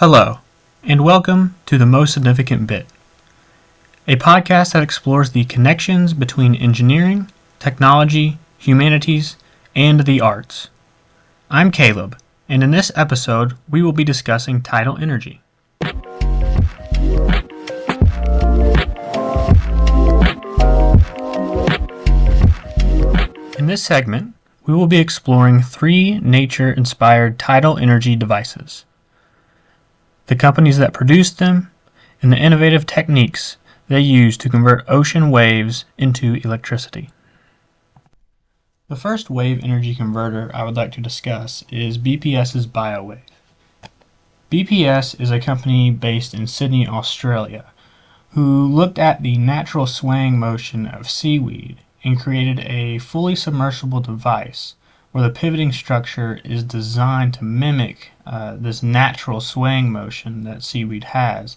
Hello, and welcome to The Most Significant Bit, a podcast that explores the connections between engineering, technology, humanities, and the arts. I'm Kaleb, and in this episode, we will be discussing tidal energy. In this segment, we will be exploring three nature-inspired tidal energy devices, the companies that produced them, and the innovative techniques they use to convert ocean waves into electricity. The first wave energy converter I would like to discuss is BPS's BioWave. BPS is a company based in Sydney, Australia, who looked at the natural swaying motion of seaweed and created a fully submersible device where the pivoting structure is designed to mimic this natural swaying motion that seaweed has.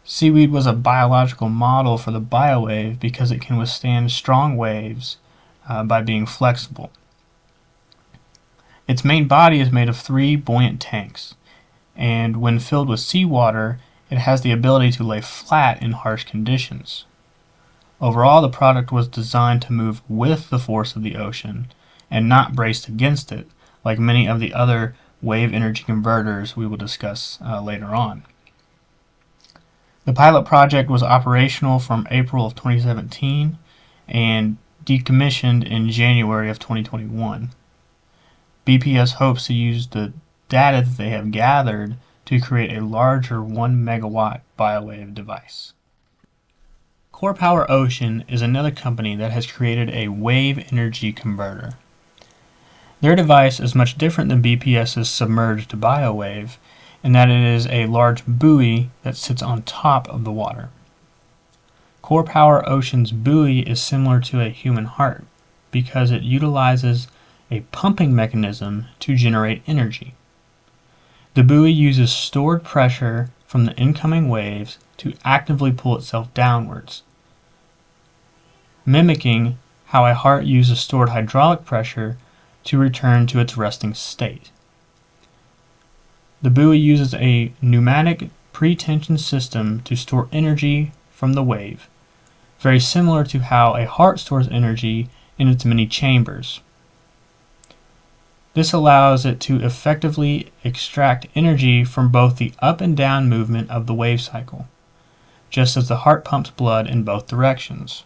Seaweed was a biological model for the BioWave because it can withstand strong waves by being flexible. Its main body is made of 3 buoyant tanks, and when filled with seawater, it has the ability to lay flat in harsh conditions. Overall, the product was designed to move with the force of the ocean and not braced against it, like many of the other wave energy converters we will discuss later on. The pilot project was operational from April of 2017 and decommissioned in January of 2021. BPS hopes to use the data that they have gathered to create a larger 1 megawatt BioWave device. Core Power Ocean is another company that has created a wave energy converter. Their device is much different than BPS's submerged BioWave in that it is a large buoy that sits on top of the water. Core Power Ocean's buoy is similar to a human heart because it utilizes a pumping mechanism to generate energy. The buoy uses stored pressure from the incoming waves to actively pull itself downwards, mimicking how a heart uses stored hydraulic pressure to return to its resting state. The buoy uses a pneumatic pre-tension system to store energy from the wave, very similar to how a heart stores energy in its many chambers. This allows it to effectively extract energy from both the up and down movement of the wave cycle, just as the heart pumps blood in both directions.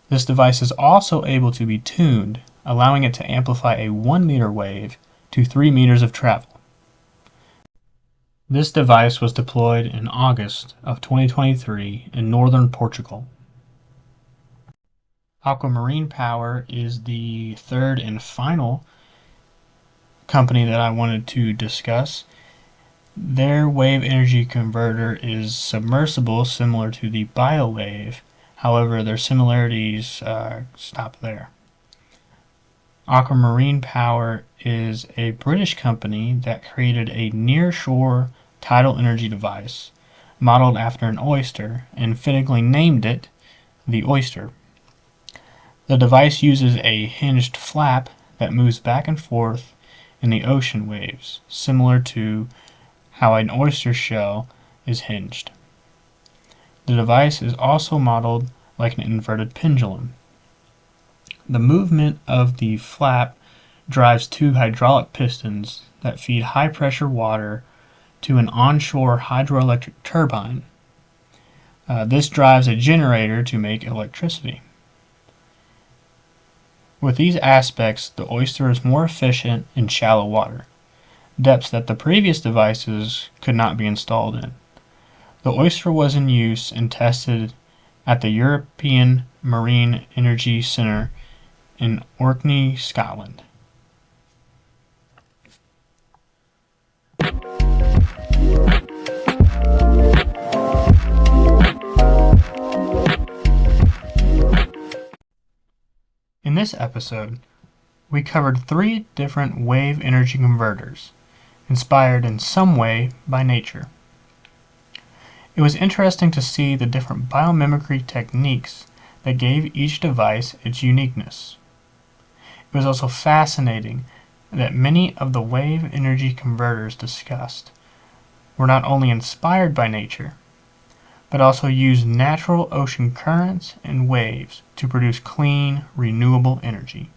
This device is also able to be tuned, allowing it to amplify a 1 meter wave to 3 meters of travel. This device was deployed in August of 2023 in northern Portugal. Aquamarine Power is the third and final company that I wanted to discuss. Their wave energy converter is submersible, similar to the BioWave. However, their similarities stop there. Aquamarine Power is a British company that created a near-shore tidal energy device modeled after an oyster and fittingly named it the Oyster. The device uses a hinged flap that moves back and forth in the ocean waves, similar to how an oyster shell is hinged. The device is also modeled like an inverted pendulum. The movement of the flap drives 2 hydraulic pistons that feed high-pressure water to an onshore hydroelectric turbine. This drives a generator to make electricity. With these aspects, the oyster is more efficient in shallow water, depths that the previous devices could not be installed in. The oyster was in use and tested at the European Marine Energy Centre in Orkney, Scotland. In this episode, we covered 3 different wave energy converters, inspired in some way by nature. It was interesting to see the different biomimicry techniques that gave each device its uniqueness. It was also fascinating that many of the wave energy converters discussed were not only inspired by nature, but also use natural ocean currents and waves to produce clean, renewable energy.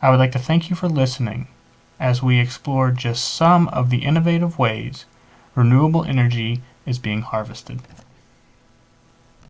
I would like to thank you for listening as we explore just some of the innovative ways renewable energy is being harvested.